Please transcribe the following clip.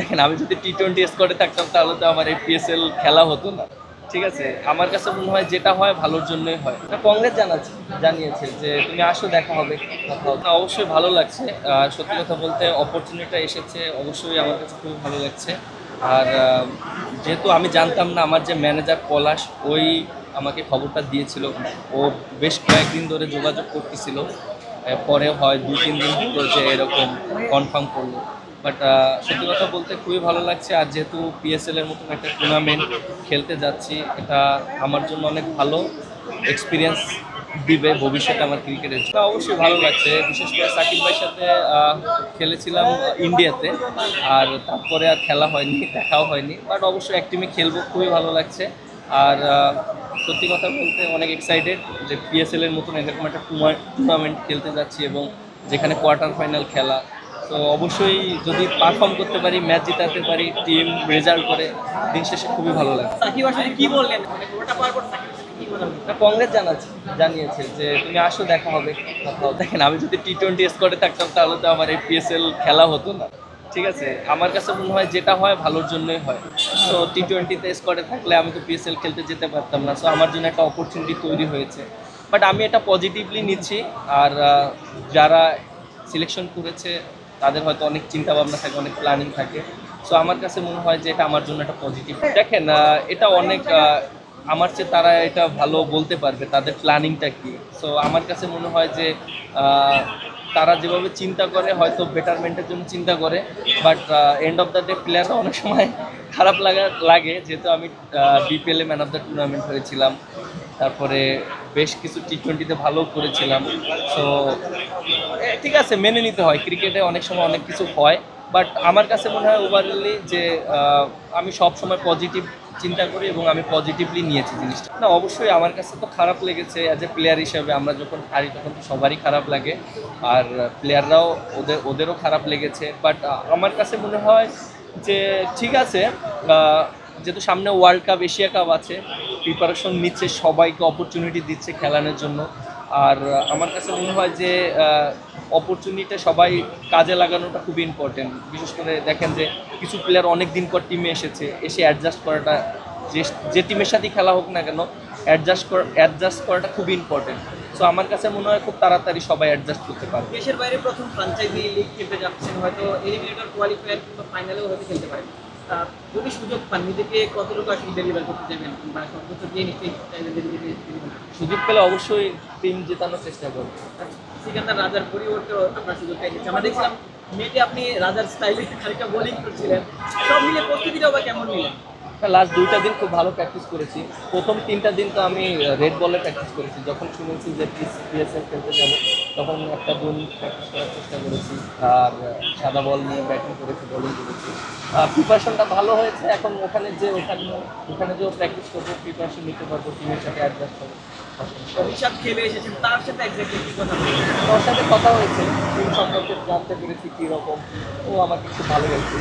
দেখেন আমি যদি টি-20 স্কোয়াডে থাকতাম তাহলে তো আমার এই পিএসএল খেলা হতো না। ঠিক আছে? আমার কাছে মনে হয় যেটা হয় ভালোর জন্যই হয়। কংগ্রেস জানিয়েছে যে তুমি আসো দেখা হবে, কথা হবে। না, অবশ্যই ভালো লাগছে। সত্যি কথা বলতে অপরচুনিটিটা এসেছে অবশ্যই আমার কাছে খুবই ভালো লাগছে। আর যেহেতু আমি জানতাম না আমার যে ম্যানেজার পলাশ ওই আমাকে খবরটা দিয়েছিল। ও বেশ কয়েকদিন ধরে যোগাযোগ করতেছিল। পরে হয় ২-৩ দিন হলো যে এরকম কনফার্ম করলো। বাট সত্যি কথা বলতে খুবই ভালো লাগছে। আর যেহেতু পিএসএল এর মতন একটা টুর্নামেন্ট খেলতে যাচ্ছি, এটা আমার জন্য অনেক ভালো এক্সপিরিয়েন্স দিবে ভবিষ্যতে আমার ক্রিকেটের জন্য। অবশ্যই ভালো লাগছে, বিশেষ করে সাকিব ভাইয়ের সাথে খেলেছিলাম ইন্ডিয়াতে। আর তারপরে আর খেলা হয়নি, দেখাও হয়নি। বাট অবশ্যই এক টিমে খেলবো, খুবই ভালো লাগছে। আর সত্যি কথা বলতে অনেক এক্সাইটেড যে পিএসএল এর মতন এরকম একটা টুর্নামেন্ট খেলতে যাচ্ছি এবং যেখানে কোয়ার্টার ফাইনাল খেলা। তো অবশ্যই যদি পারফর্ম করতে পারি, ম্যাচ জিতাতে পারি, টিম রেজাল্ট করে, দিন শেষে খুবই ভালো লাগে। সাকিব আসলে কি বললেন মানে পুরোটা পাওয়ার পর সাকিব আসলে কি কথা বললেন? না, কংগ্রেস জানিয়েছে যে তুমি আসো দেখা হবে, কথা হবে। দেখেন আমি যদি টি-20 স্কোয়াডে থাকতাম তাহলে তো আমার এই পিএসএল খেলা হতো না। ঠিক আছে? আমার কাছে মনে হয় যেটা হয় ভালোর জন্যই হয়। সো টি-20তে স্কোয়াডে থাকলে আমি তো পিএসএল খেলতে যেতে পারতাম না। সো আমার জন্য একটা অপরচুনিটি তৈরি হয়েছে। বাট আমি এটা পজিটিভলি নিচ্ছি। আর যারা সিলেকশন করেছে তাদের হয়তো অনেক চিন্তা ভাবনা থাকে, অনেক প্ল্যানিং থাকে। সো আমার কাছে মনে হয় যে এটা আমার জন্য একটা পজিটিভ। দেখেন এটা অনেক আমার চেয়ে তারা এটা ভালো বলতে পারবে তাদের প্ল্যানিংটা কি। সো আমার কাছে মনে হয় যে তারা যেভাবে চিন্তা করে হয়তো বেটারমেন্টের জন্য চিন্তা করে। But end of the day প্লেয়াররা অনেক সময় খারাপ লাগে, যেহেতু আমি বিপিএলে ম্যান অফ দ্য টুর্নামেন্ট হয়েছিলাম। তারপরে বেশ কিছু টি-20তে ভালো করেছিলাম। সো ঠিক আছে, মেনে নিতে হয়, ক্রিকেটে অনেক সময় অনেক কিছু হয়। বাট আমার কাছে মনে হয় ওভারঅলি যে আমি সব সময় পজিটিভ চিন্তা করি এবং আমি পজিটিভলি নিয়েছি জিনিসটা। না, অবশ্যই আমার কাছে তো খারাপ লেগেছে অ্যাজ এ প্লেয়ার হিসেবে। আমরা যখন হারি তখন তো সবারই খারাপ লাগে। আর প্লেয়াররাও ওদেরও খারাপ লেগেছে। বাট আমার কাছে মনে হয় যে ঠিক আছে, যেহেতু সামনে ওয়ার্ল্ড কাপ, এশিয়া কাপ আছে, প্রিপারেশন নিচ্ছে, সবাইকে অপরচুনিটি দিচ্ছে খেলানোর জন্য। আর আমার কাছে মনে হয় যে অপরচুনিটি সবাই কাজে লাগানোটা খুবই ইম্পর্টেন্ট। বিশেষ করে দেখেন যে কিছু প্লেয়ার অনেক দিন পর টিমে এসে অ্যাডজাস্ট করাটা, যে টিমের সাথেই খেলা হোক না কেন, অ্যাডজাস্ট করাটা খুবই ইম্পর্টেন্ট। সো আমার কাছে মনে হয় খুব তাড়াতাড়ি সবাই অ্যাডজাস্ট করতে পারবে। দেশের বাইরে প্রথম ফ্র্যাঞ্চাইজি লিগ খেলতে যাচ্ছেন, হয়তো এলিমিনেটর কোয়ালিফায়ার কিংবা ফাইনালেও হয়তো খেলতে পারেন। যদি সুযোগ পান নিজেকে কতটুকু আসলে ডেলিভার করতে যাবেন বা সর্বোচ্চ দিয়ে নিশ্চয়ই চাইবেন ডেলিভারি। সুযোগ পেলে অবশ্যই টিম জেতানোর চেষ্টা করবো। সিকান্দার রাজার পরিবর্তেও আপনার সুযোগ পেয়েছে। আমরা দেখছিলাম নেটে আপনি রাজার স্টাইলে খানিকটা বোলিং করছিলেন, সব মিলে প্রস্তুতিটাও বা কেমন নিলেন? লাস্ট ২টা দিন খুব ভালো প্র্যাকটিস করেছি। প্রথম ৩টা দিন তো আমি রেড বলে প্র্যাকটিস করেছি। যখন শুনেছি যে পিএসএল খেলতে যাবো তখন একটা দিন প্র্যাকটিস করার চেষ্টা করেছি। আর সাদা বল নিয়ে ব্যাটিং করেছি, বোলিং করেছি। প্রিপারেশনটা ভালো হয়েছে। এখন ওখানে যেও প্র্যাকটিস করবো, প্রিপারেশন নিতে পারবো, টিমের সাথে অ্যাডজাস্ট হবে। অভিশাপ খেলে এসেছেন, তার সাথে এক্স্যাক্টলি কি কথা বলবেন? ওর সাথে কথা হয়েছে, টিম সম্পর্কে জানতে পেরেছি কীরকম। ও আমাকে খুব ভালো লাগছে।